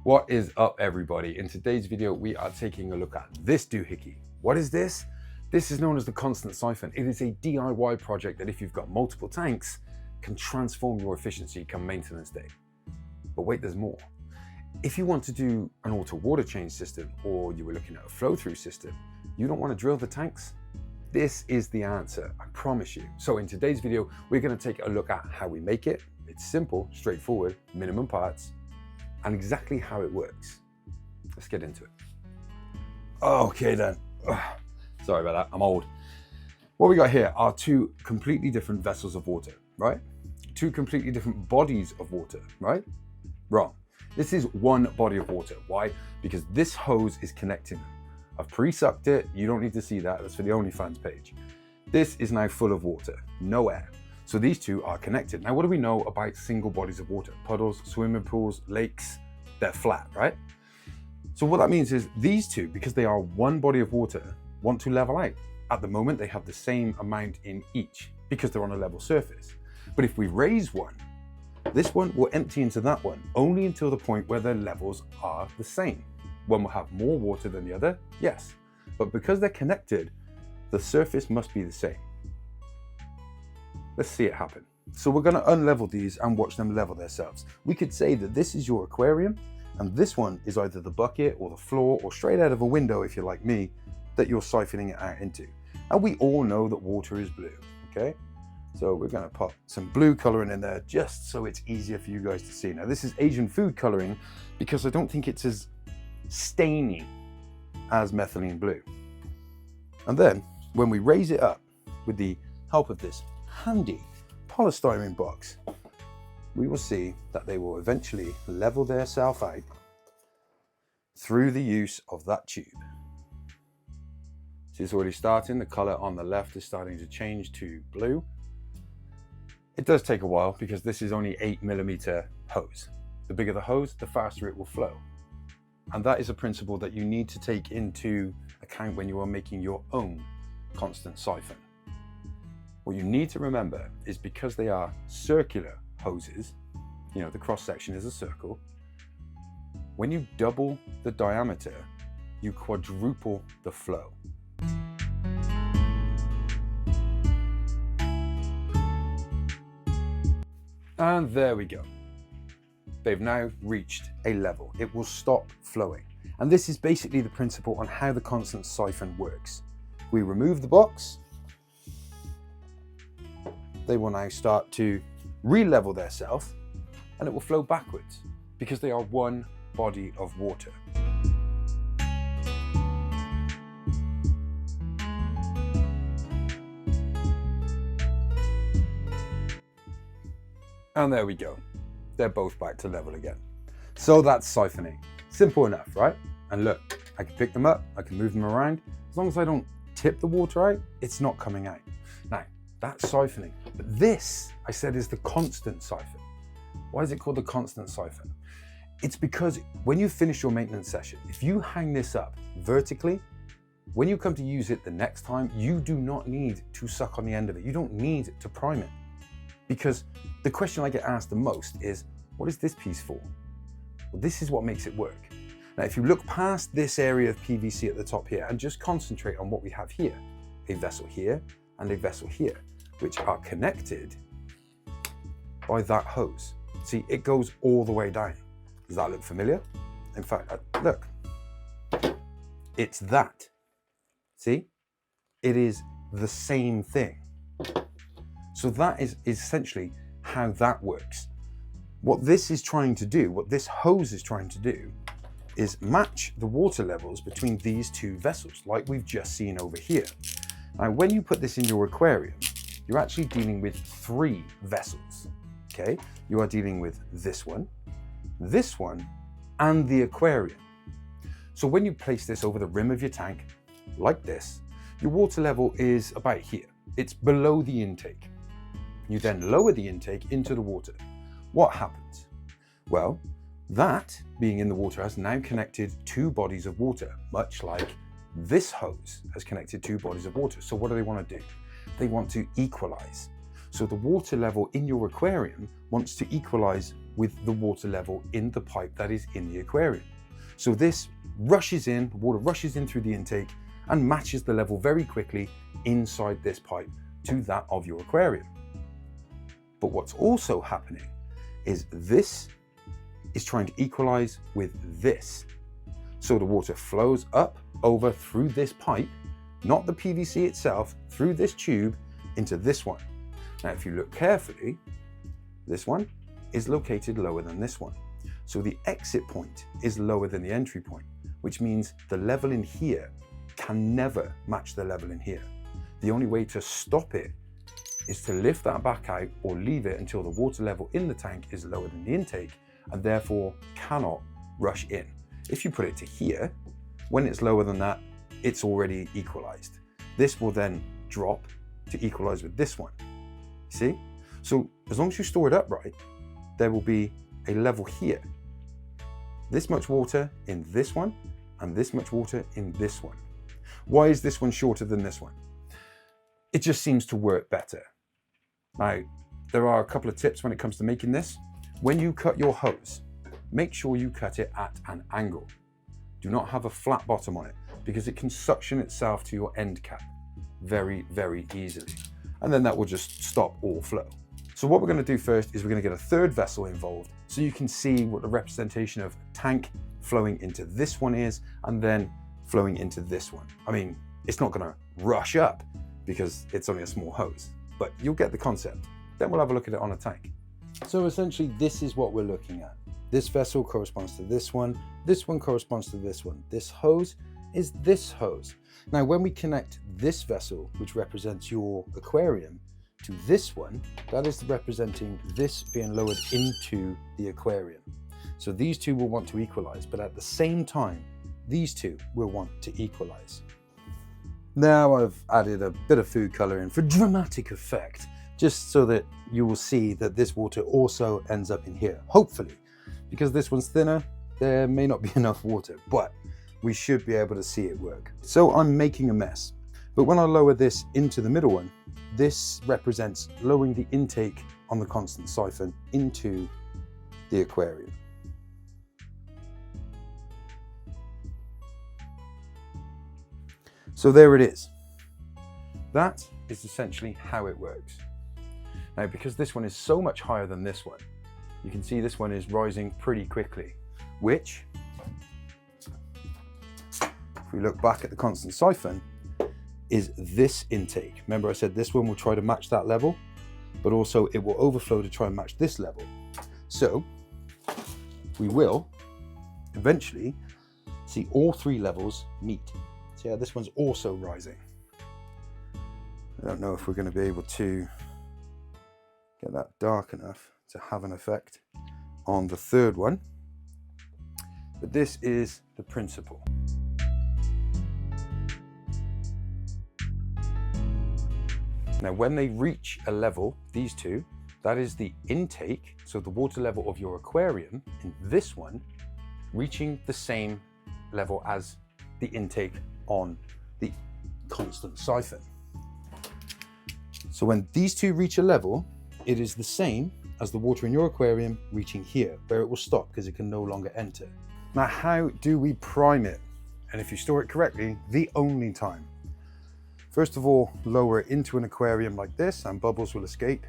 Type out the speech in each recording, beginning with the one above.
What is up, everybody? In today's video, we are taking a look at this doohickey. What is this? This is known as the Constant Siphon. It is a DIY project that, if you've got multiple tanks, can transform your efficiency come maintenance day. But wait, there's more. If you want to do an auto water change system, or you were looking at a flow-through system, you don't want to drill the tanks? This is the answer, I promise you. So in today's video, we're going to take a look at how we make it. It's simple, straightforward, minimum parts, and exactly how it works. Let's get into it. Okay then. Ugh. Sorry about that, I'm old. What we got here are two completely different vessels of water, right? Two completely different bodies of water, right? Wrong. This is one body of water. Why? Because this hose is connecting them. I've pre-sucked it, you don't need to see that, that's for the OnlyFans page. This is now full of water, no air. So these two are connected. Now, what do we know about single bodies of water? Puddles, swimming pools, lakes, they're flat, right? So what that means is these two, because they are one body of water, want to level out. At the moment, they have the same amount in each because they're on a level surface. But if we raise one, this one will empty into that one only until the point where their levels are the same. One will have more water than the other, yes. But because they're connected, the surface must be the same. Let's see it happen. So we're going to unlevel these and watch them level themselves. We could say that this is your aquarium, and this one is either the bucket or the floor or straight out of a window, if you're like me, that you're siphoning it out into. And we all know that water is blue, okay? So we're going to pop some blue coloring in there just so it's easier for you guys to see. Now this is Asian food coloring because I don't think it's as staining as methylene blue. And then when we raise it up with the help of this handy polystyrene box, we will see that they will eventually level themselves out through the use of that tube. See, it's already starting. The color on the left is starting to change to blue. It does take a while because this is only 8mm hose. The bigger the hose, the faster it will flow. And that is a principle that you need to take into account when you are making your own constant siphon. What you need to remember is, because they are circular hoses, you know, the cross section is a circle, when you double the diameter, you quadruple the flow. And there we go. They've now reached a level. It will stop flowing. And this is basically the principle on how the constant siphon works. We remove the box, they will now start to re-level themselves, and it will flow backwards because they are one body of water. And there we go. They're both back to level again. So that's siphoning. Simple enough, right? And look, I can pick them up, I can move them around. As long as I don't tip the water out, it's not coming out. Now, that's siphoning. But this, I said, is the constant siphon. Why is it called the constant siphon? It's because when you finish your maintenance session, if you hang this up vertically, when you come to use it the next time, you do not need to suck on the end of it. You don't need to prime it. Because the question I get asked the most is, what is this piece for? Well, this is what makes it work. Now, if you look past this area of PVC at the top here and just concentrate on what we have here, a vessel here and a vessel here, which are connected by that hose. See, it goes all the way down. Does that look familiar? In fact, look, it's that. See, it is the same thing. So that is essentially how that works. What this is trying to do, what this hose is trying to do, is match the water levels between these two vessels, like we've just seen over here. Now, when you put this in your aquarium, you're actually dealing with 3 vessels, okay? You are dealing with this one, and the aquarium. So when you place this over the rim of your tank, like this, your water level is about here. It's below the intake. You then lower the intake into the water. What happens? Well, that being in the water has now connected 2 bodies of water, much like this hose has connected 2 bodies of water. So what do they want to do? They want to equalize. So the water level in your aquarium wants to equalize with the water level in the pipe that is in the aquarium. So this rushes in, the water rushes in through the intake and matches the level very quickly inside this pipe to that of your aquarium. But what's also happening is this is trying to equalize with this. So the water flows up over through this pipe, not the PVC itself, through this tube into this one. Now, if you look carefully, this one is located lower than this one. So the exit point is lower than the entry point, which means the level in here can never match the level in here. The only way to stop it is to lift that back out or leave it until the water level in the tank is lower than the intake and therefore cannot rush in. If you put it to here, when it's lower than that, it's already equalized. This will then drop to equalize with this one. See? So as long as you store it upright, there will be a level here. This much water in this one and this much water in this one. Why is this one shorter than this one? It just seems to work better. Now, there are a couple of tips when it comes to making this. When you cut your hose, make sure you cut it at an angle. Do not have a flat bottom on it because it can suction itself to your end cap very, very easily. And then that will just stop all flow. So what we're going to do first is we're going to get a third vessel involved so you can see what the representation of tank flowing into this one is and then flowing into this one. I mean, it's not going to rush up because it's only a small hose, but you'll get the concept. Then we'll have a look at it on a tank. So essentially this is what we're looking at. This vessel corresponds to this one corresponds to this one. This hose is this hose. Now when we connect this vessel, which represents your aquarium, to this one, that is representing this being lowered into the aquarium. So these two will want to equalize, but at the same time, these two will want to equalize. Now I've added a bit of food coloring for dramatic effect, just so that you will see that this water also ends up in here, hopefully. Because this one's thinner, there may not be enough water, but we should be able to see it work. So I'm making a mess, but when I lower this into the middle one, this represents lowering the intake on the constant siphon into the aquarium. So there it is. That is essentially how it works. Now, because this one is so much higher than this one, you can see this one is rising pretty quickly, which, if we look back at the constant siphon, is this intake. Remember I said this one will try to match that level, but also it will overflow to try and match this level. So we will eventually see all three levels meet. See how this one's also rising. I don't know if we're going to be able to get that dark enough to have an effect on the third one, but this is the principle. Now when they reach a level, these two, that is the intake, so the water level of your aquarium, in this one reaching the same level as the intake on the constant siphon. So when these two reach a level, it is the same as the water in your aquarium reaching here, where it will stop because it can no longer enter. Now, how do we prime it? And if you store it correctly, the only time. First of all, lower it into an aquarium like this and bubbles will escape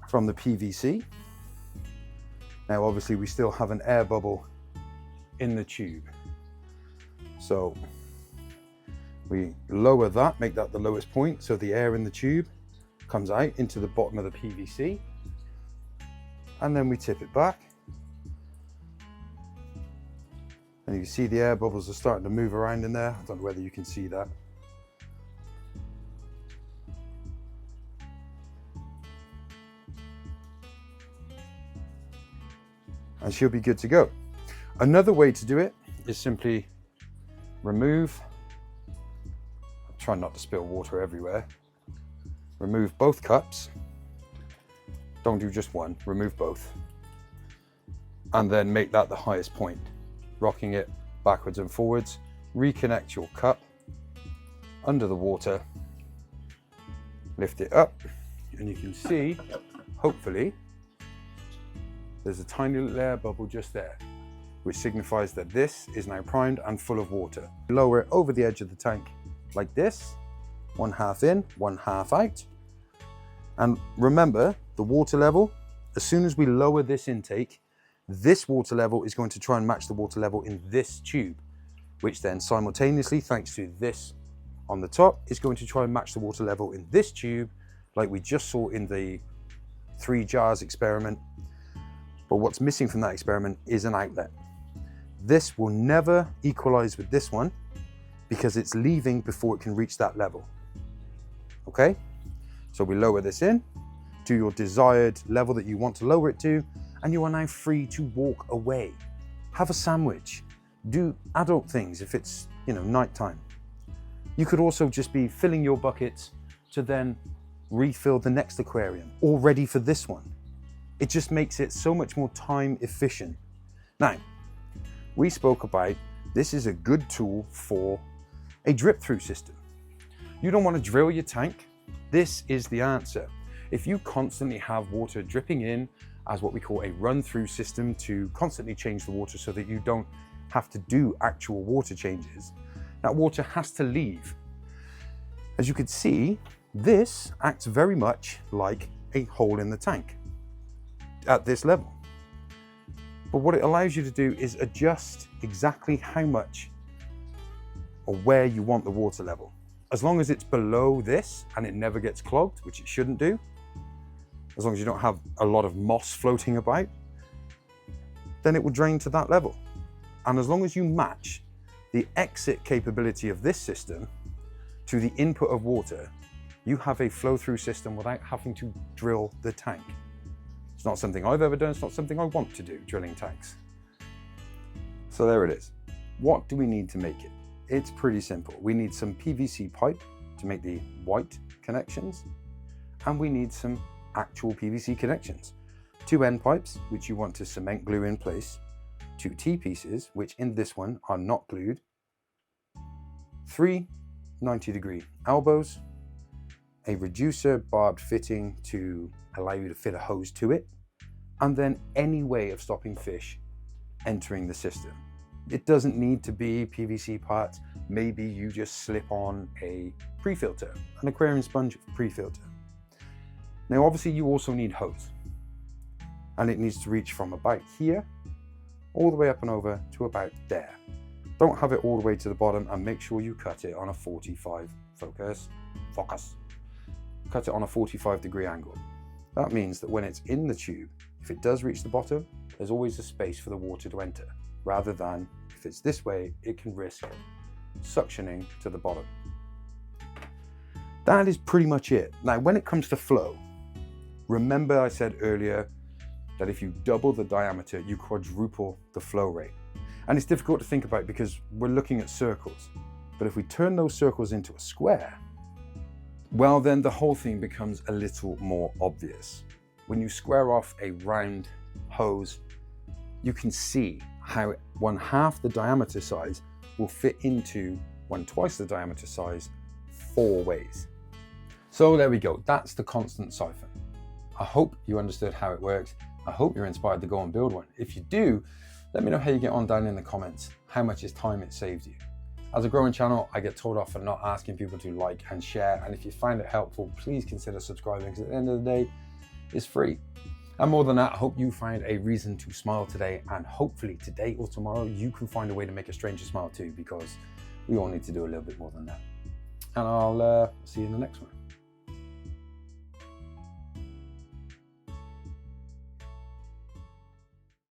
from the PVC. Now, obviously we still have an air bubble in the tube. So we lower that, make that the lowest point, so the air in the tube comes out into the bottom of the PVC, and then we tip it back. And you can see the air bubbles are starting to move around in there. I don't know whether you can see that. And she'll be good to go. Another way to do it is simply remove, try not to spill water everywhere, remove both cups, don't do just one, remove both, and then make that the highest point, rocking it backwards and forwards, reconnect your cup under the water, lift it up, and you can see, hopefully, there's a tiny little air bubble just there, which signifies that this is now primed and full of water. Lower it over the edge of the tank like this, 1/2 in, 1/2 out. And remember, the water level, as soon as we lower this intake, this water level is going to try and match the water level in this tube, which then simultaneously, thanks to this on the top, is going to try and match the water level in this tube, like we just saw in the 3 jars experiment. But what's missing from that experiment is an outlet. This will never equalize with this one because it's leaving before it can reach that level. Okay? So we lower this in to your desired level that you want to lower it to, and you are now free to walk away. Have a sandwich. Do adult things if it's, nighttime. You could also just be filling your buckets to then refill the next aquarium, all ready for this one. It just makes it so much more time efficient. Now, we spoke about this is a good tool for a drip through system. You don't want to drill your tank. This is the answer. If you constantly have water dripping in as what we call a run through system to constantly change the water so that you don't have to do actual water changes, that water has to leave. As you can see, this acts very much like a hole in the tank at this level. But what it allows you to do is adjust exactly how much or where you want the water level. As long as it's below this and it never gets clogged, which it shouldn't do, as long as you don't have a lot of moss floating about, then it will drain to that level. And as long as you match the exit capability of this system to the input of water, you have a flow-through system without having to drill the tank. It's not something I've ever done, it's not something I want to do, drilling tanks. So there it is. What do we need to make it? It's pretty simple. We need some PVC pipe to make the white connections, and we need some actual PVC connections. 2 end pipes, which you want to cement glue in place, 2 T-pieces, which in this one are not glued, 3 90-degree elbows, a reducer barbed fitting to allow you to fit a hose to it, and then any way of stopping fish entering the system. It doesn't need to be PVC parts. Maybe you just slip on a pre-filter, an aquarium sponge pre-filter. Now, obviously you also need hose, and it needs to reach from about here all the way up and over to about there. Don't have it all the way to the bottom, and make sure you cut it on a 45 focus. Cut it on a 45-degree angle. That means that when it's in the tube, if it does reach the bottom, there's always a space for the water to enter, rather than if it's this way, it can risk suctioning to the bottom. That is pretty much it. Now, when it comes to flow, remember I said earlier that if you double the diameter, you quadruple the flow rate. And it's difficult to think about because we're looking at circles. But if we turn those circles into a square, well, then the whole thing becomes a little more obvious. When you square off a round hose, you can see how 1/2 the diameter size will fit into 1/2 the diameter size 4 ways. So there we go. That's the Constant Siphon. I hope you understood how it works. I hope you're inspired to go and build one. If you do, let me know how you get on down in the comments, how much time it saved you. As a growing channel, I get told off for not asking people to like and share. And if you find it helpful, please consider subscribing, because at the end of the day, it's free. And more than that, I hope you find a reason to smile today, and hopefully today or tomorrow, you can find a way to make a stranger smile too, because we all need to do a little bit more than that. And I'll see you in the next one.